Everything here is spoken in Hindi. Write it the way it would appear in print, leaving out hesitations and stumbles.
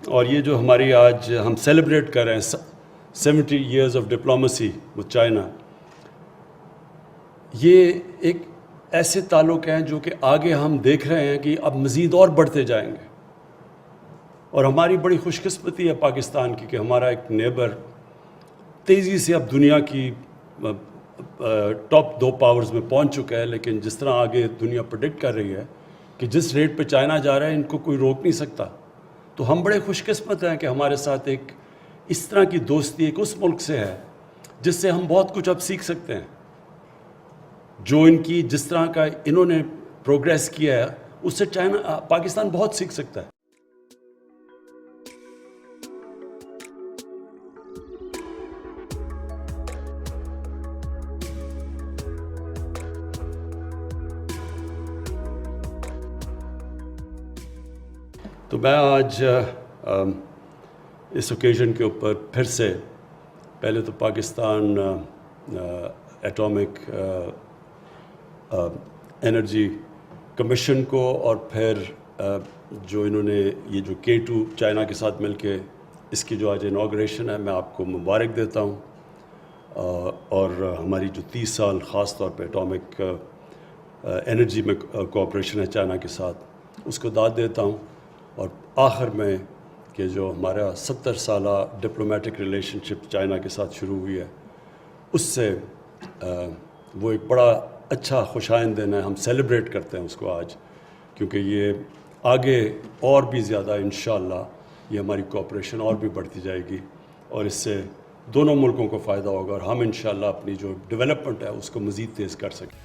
और ये जो हमारी आज हम सेलिब्रेट कर रहे हैं 70 years of diplomacy with China, ये एक ऐसे ताल्लुक़ हैं जो कि आगे हम देख रहे हैं कि अब मज़ीद और बढ़ते जाएंगे। और हमारी बड़ी खुशकिस्मती है पाकिस्तान की कि हमारा एक नेबर तेज़ी से अब दुनिया की टॉप 2 पावर्स में पहुंच चुका है। लेकिन जिस तरह आगे दुनिया प्रेडिक्ट कर रही है कि जिस रेट पे चाइना जा रहा है, इनको कोई रोक नहीं सकता। तो हम बड़े खुशकिस्मत हैं कि हमारे साथ एक इस तरह की दोस्ती एक उस मुल्क से है जिससे हम बहुत कुछ अब सीख सकते हैं। जो इनकी जिस तरह का इन्होंने प्रोग्रेस किया है, उससे पाकिस्तान बहुत सीख सकता है। तो मैं आज इस ओकेज़न के ऊपर फिर से पहले तो पाकिस्तान एटॉमिक एनर्जी कमीशन को और फिर जो इन्होंने ये जो K2 चाइना के साथ मिलके इसकी जो आज इनॉग्रेशन है, मैं आपको मुबारक देता हूँ। और हमारी जो 30 साल ख़ास तौर पे एटॉमिक एनर्जी में कोऑपरेशन है चाइना के साथ, उसको दाद देता हूँ। और आखिर में कि जो हमारा 70 साला डिप्लोमेटिक रिलेशनशिप चाइना के साथ शुरू हुई है, उससे वो एक बड़ा अच्छा खुशाइंद दिन है। हम सेलिब्रेट करते हैं उसको आज, क्योंकि ये आगे और भी ज़्यादा इंशाअल्लाह ये हमारी कोऑपरेशन और भी बढ़ती जाएगी और इससे दोनों मुल्कों को फ़ायदा होगा और हम इंशाअल्लाह अपनी जो डेवलपमेंट है उसको मज़ीद तेज़ कर सकें।